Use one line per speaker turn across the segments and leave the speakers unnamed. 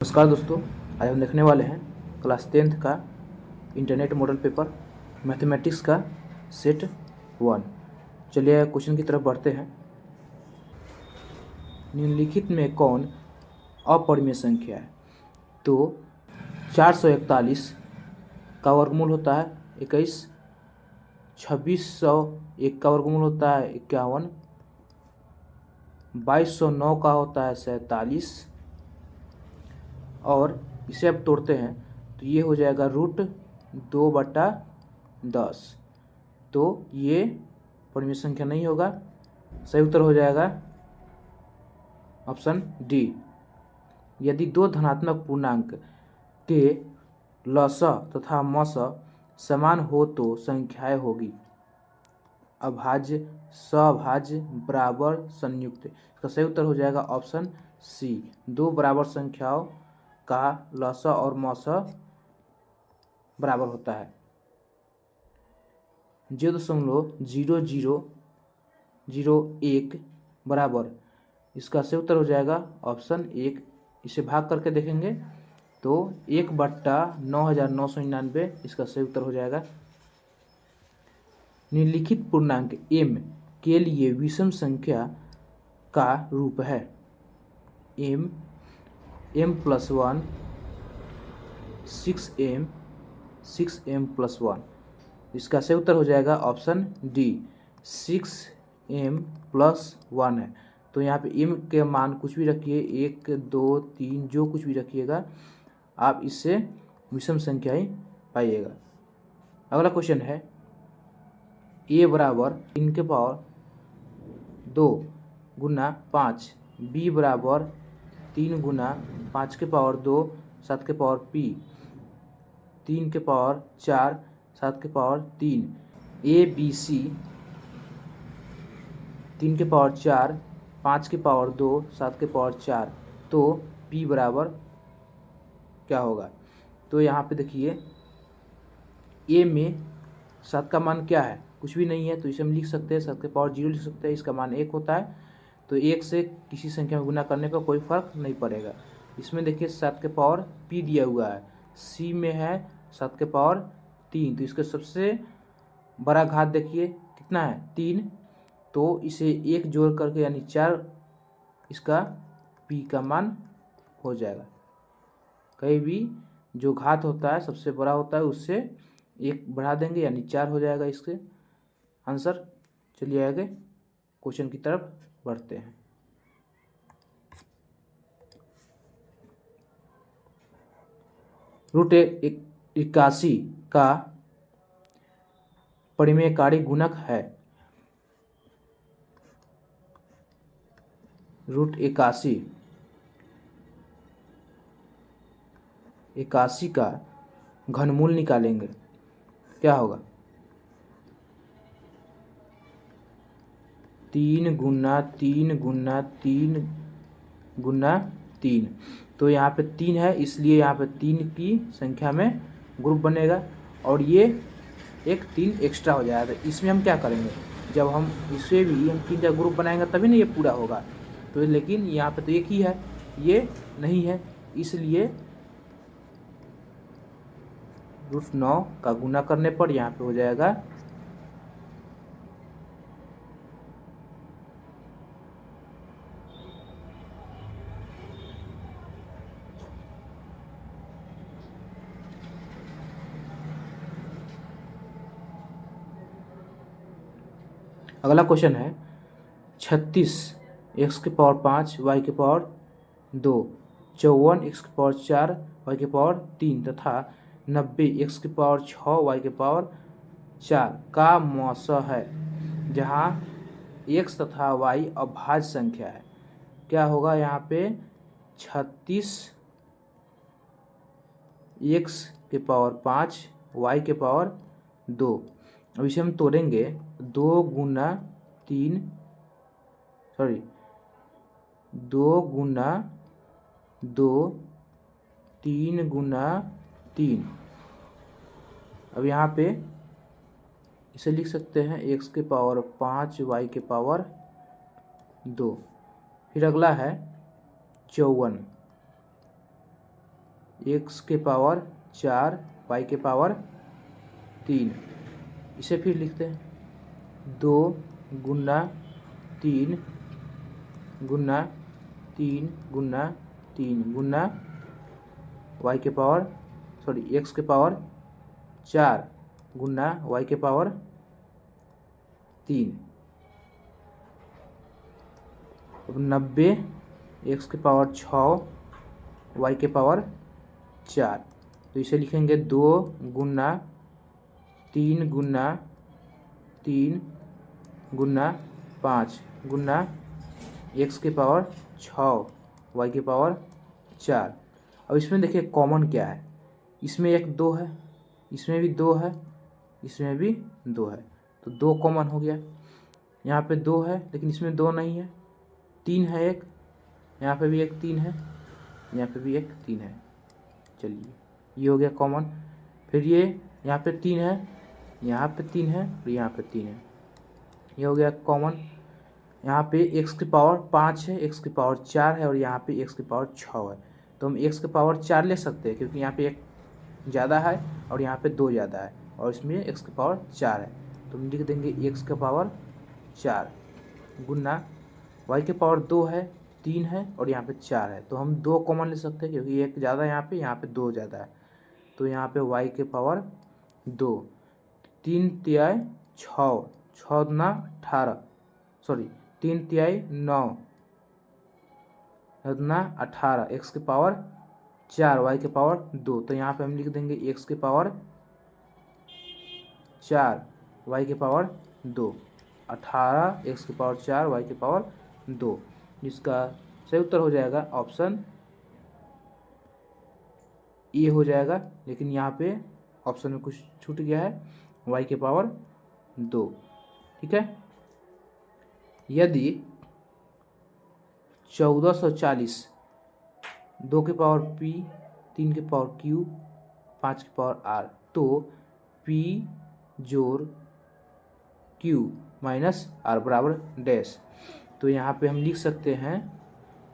नमस्कार दोस्तों, आज हम देखने वाले हैं क्लास 10th का इंटरनेट मॉडल पेपर मैथमेटिक्स का सेट 1। चलिए क्वेश्चन की तरफ बढ़ते हैं। निम्नलिखित में कौन अपरिमेय संख्या है? तो 441 का वर्गमूल होता है 21, 2601 का वर्गमूल होता है 51, 2209 का होता है 47 और इसे अब तोड़ते हैं तो ये हो जाएगा √2/10। तो ये परिमेय संख्या नहीं होगा। सही उत्तर हो जाएगा ऑप्शन डी। यदि दो धनात्मक पूर्णांक के लसअ तथा मसअ समान हो तो संख्याएं होगी अभाज्य, सभाज्य, बराबर, संयुक्त। इसका सही उत्तर हो जाएगा ऑप्शन सी। दो बराबर संख्याओं का लसअ और मसअ बराबर होता है 0.0001 बराबर। इसका सही उत्तर हो जाएगा ऑप्शन 1। इसे भाग करके देखेंगे तो 1/9999, इसका सही उत्तर हो जाएगा। निम्नलिखित पूर्णांक m के लिए विषम संख्या का रूप है m, m+1, 6m, 6m+1। इसका सही उत्तर हो जाएगा ऑप्शन डी, 6m+1 है। तो यहाँ पे m के मान कुछ भी रखिए, 1, 2, 3, जो कुछ भी रखिएगा आप इससे विषम संख्या ही पाइएगा। अगला क्वेश्चन है a बराबर 3 गुना 5, b बराबर 3 गुना 5 7 p, 3 4 7 a b c 3 4 5 7 तो p बराबर क्या होगा? तो यहाँ पे देखिए a में 7 का मान क्या है? कुछ भी नहीं है, तो इसे हम लिख सकते हैं 7 0 लिख सकते हैं। इसका मान 1 होता है, तो 1 से किसी संख्या में गुना करने पर कोई फर्क नहीं पड़ेगा। इसमें देखिए 7 p दिया हुआ है, c में है 7 3, तो इसका सबसे बड़ा घात देखिए कितना है 3, तो इसे 1 जोड़ करके यानी 4 इसका p का मान हो जाएगा। कहीं भी जो घात होता है सबसे बड़ा होता है, उससे 1 बढ़ा देंगे यानी 4 हो जाएगा इसके आंसर। चलिए आगे क्वेश्चन की तरफ बढ़ते हैं। √81 का परिमेयकारी गुणक है √81 का घनमूल निकालेंगे, क्या होगा? 3 गुना 3 गुना 3 गुना 3। तो यहाँ पे 3 है, इसलिए यहाँ पे 3 की संख्या में ग्रुप बनेगा और ये एक 3 एक्स्ट्रा हो जाएगा। तो इसमें हम क्या करेंगे, जब हम इसे भी हम 3 का ग्रुप बनाएंगे तभी ना ये पूरा होगा। तो लेकिन यहाँ पे तो एक ही है, ये नहीं है, इसलिए √9 का गुना करने पर यहाँ पे हो जाएगा अगला क्वेश्चन है 36 x⁵ y⁵ 2, 54 x⁴ y⁴ तथा 90 x⁶ y⁴ का मौसा है, जहाँ x तथा y अभाज्य संख्या है। क्या होगा यहाँ पे? 36 x⁵ y⁵2। अब इसे हम तोड़ेंगे 2 गुना 3 3 गुना 3। अब यहाँ पे इसे लिख सकते हैं x⁵ y⁵2। फिर अगला है 54 x के पावर 4 y के पावर 3। इसे फिर लिखते हैं 2 गुना 3 गुना 3 गुना 3 गुना y के पावर x के पावर 4 गुना y के पावर 3। अब 90 x के पावर 6 y के पावर 4। तो इसे लिखेंगे 2 गुना 3 गुना 3 गुना 5 गुना x के पावर 6 y के पावर 4। अब इसमें देखिए कॉमन क्या है, इसमें एक 2 है, इसमें भी 2 है, इसमें भी 2 है, तो 2 कॉमन हो गया। यहाँ पे 2 है लेकिन इसमें 2 नहीं है, 3 है एक, यहाँ पे भी एक 3 है, यहाँ पे भी एक 3 है। चलिए ये हो गया कॉमन। फिर ये यहाँ पे 3 है, यहाँ पे 3 है और यहाँ पे 3 है, ये हो गया कॉमन। यहाँ पे x की पावर 5 है, x की पावर 4 है और यहाँ पे x की पावर 6 है। तो हम x की पावर 4 ले सकते हैं क्योंकि यहाँ पे एक ज़्यादा है और यहाँ पे 2 ज़्यादा है और इसमें x की पावर 4 है। तो हम लिख देंगे x की पावर 4 गुना y की पावर 2 है, 3 है और यहाँ पे 4 है। तो हम 2 कॉमन ले सकते हैं क्योंकि एक ज़्यादा यहाँ पे 2 ज़्यादा है। तो यहाँ पे y के पावर 2, 3 तिहाई 6, 6 दूना 18, 3 तिहाई 9, 9 दूना 18, x के पावर 4 y के पावर 2। तो यहाँ पे हम लिख देंगे x के पावर 4 y के पावर 2, 18 x के पावर 4 y के पावर 2, जिसका सही उत्तर हो जाएगा ऑप्शन ए हो जाएगा। लेकिन यहाँ पे ऑप्शन में कुछ छूट गया है, y के पावर 2। ठीक है, यदि 1440 2 के पावर p, 3 के पावर q, 5 के पावर r, तो p जोड़ q माइनस r बराबर डैश। तो यहाँ पे हम लिख सकते हैं,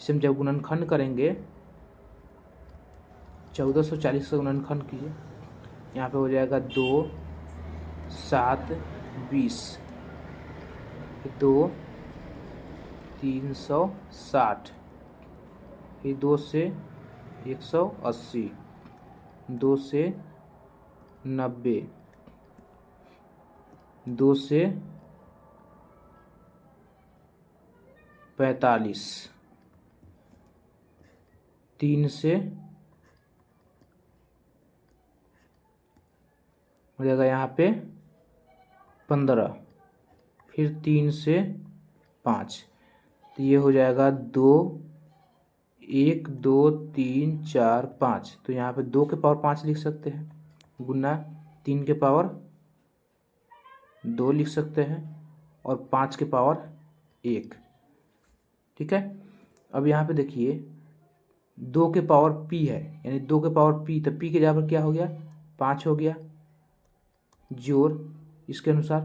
इसे हम जब गुणनखंड करेंगे 1440 से गुणनखंड कीजिए, यहाँ पे हो जाएगा 2 7 20, 2 360, फिर 2 से 180, 2 से 90, 2 से 45, 3 से हो जाएगा यहाँ पे 15, फिर 3 से 5, तो ये हो जाएगा 2 1 2 3 4 5। तो यहाँ पे 2 के पावर 5 लिख सकते हैं गुना 3 के पावर 2 लिख सकते हैं और 5 के पावर 1। ठीक है, अब यहाँ पे देखिए 2 के पावर p है, यानी 2 के पावर p, तो p के जगह पर क्या हो गया 5 हो गया, जोड़ इसके अनुसार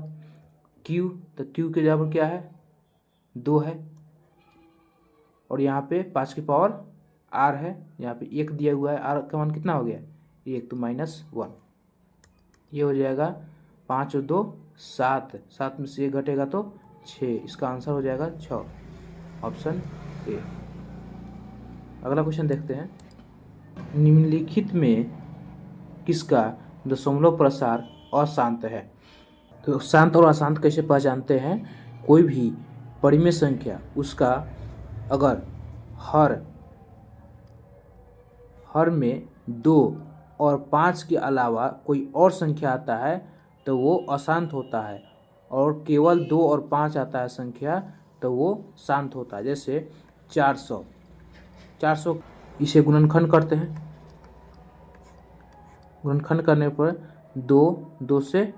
q, तो q के जगह पर क्या है 2 है और यहाँ पे 5 की पावर r है, यहाँ पे 1 दिया हुआ है, r का मान कितना हो गया 1, तो -1। ये हो जाएगा 5 और 2 7, 7 में से 1 घटेगा तो 6, इसका आंसर हो जाएगा 6, ऑप्शन ए। अगला क्वेश्चन देखते हैं, निम्नलिखित में किसका दशमलव प्रसार अशांत है। तो शांत और अशांत कैसे पहचानते हैं, कोई भी परिमेय संख्या उसका अगर हर में 2 और 5 के अलावा कोई और संख्या आता है तो वो अशांत होता है, और केवल 2 और 5 आता है संख्या तो वो शांत होता है। जैसे 400, इसे गुणनखंड करते हैं, गुणनखंड करने पर 2 से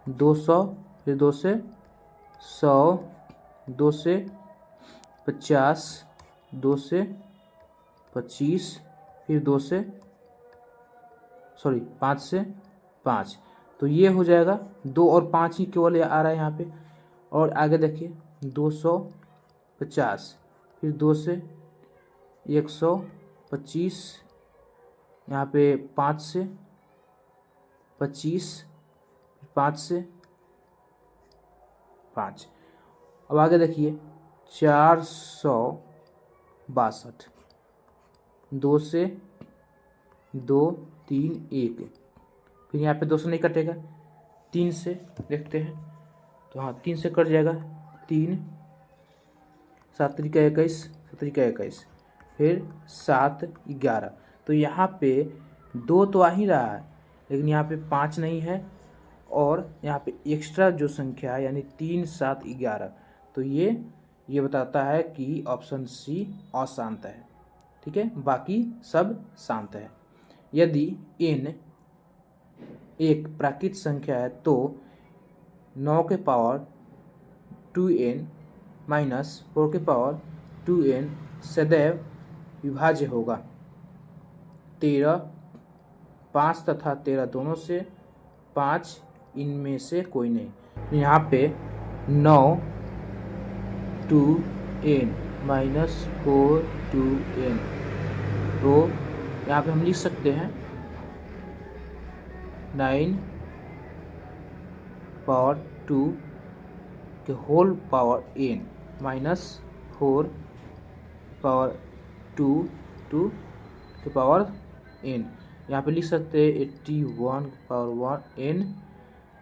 200, फिर 2 से 100, 2 से 50, 2 से 25, फिर 5 से 5। तो ये हो जाएगा 2 और 5 ही केवल आ रहा है यहाँ पे। और आगे देखिए 250, फिर 2 से 125, यहाँ पे 5 से 25, 5 से 5। अब आगे देखिए 462, 2 से 2 3 1, फिर यहाँ पे 2 से नहीं कटेगा, 3 से देखते हैं तो हाँ 3 से कट जाएगा, 3 7 त्रिका 21, 7 त्रिका 21, फिर 7 11। तो यहाँ पे 2 तो आ ही रहा है, लेकिन यहाँ पे 5 नहीं है, और यहाँ पे एक्स्ट्रा जो संख्या है यानी 3 7 11, तो ये बताता है कि ऑप्शन सी अशांत है। ठीक है, बाकी सब शांत है। यदि n एक प्राकृत संख्या है तो 9 के पावर 2n माइनस 4 के पावर 2n सदैव विभाज्य होगा। 13, 5 तथा 13 दोनों से, 5 इनमें से कोई नहीं। यहाँ पे 9 2n माइनस 4 2n, तो यहाँ पे हम लिख सकते हैं 9 पावर 2 के whole power n minus 4 power 2 2 के पावर n। यहाँ पे लिख सकते हैं 81 पावर 1 n,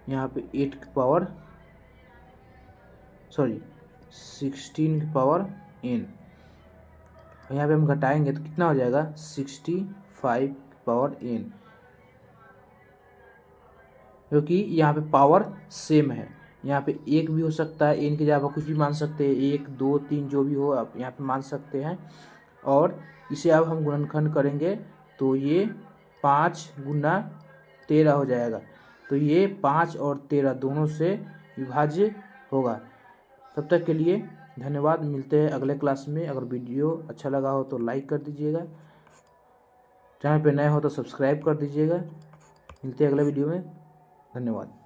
यहाँ पे 8 की पावर 16 की पावर n। यहाँ पे हम घटाएंगे तो कितना हो जाएगा 65 की पावर n, क्योंकि यहाँ पे पावर सेम है। यहाँ पे 1 भी हो सकता है, n की जगह कुछ भी मान सकते हैं, 1 2 3 जो भी हो आप यहाँ पे मान सकते हैं। और इसे अब हम गुणनखंड करेंगे तो ये 5 गुना 13 हो जाएगा, तो ये 5 और 13 दोनों से विभाज्य होगा। तब तक के लिए धन्यवाद, मिलते हैं अगले क्लास में। अगर वीडियो अच्छा लगा हो तो लाइक कर दीजिएगा, चैनल पे नए हो तो सब्सक्राइब कर दीजिएगा। मिलते हैं अगले वीडियो में, धन्यवाद।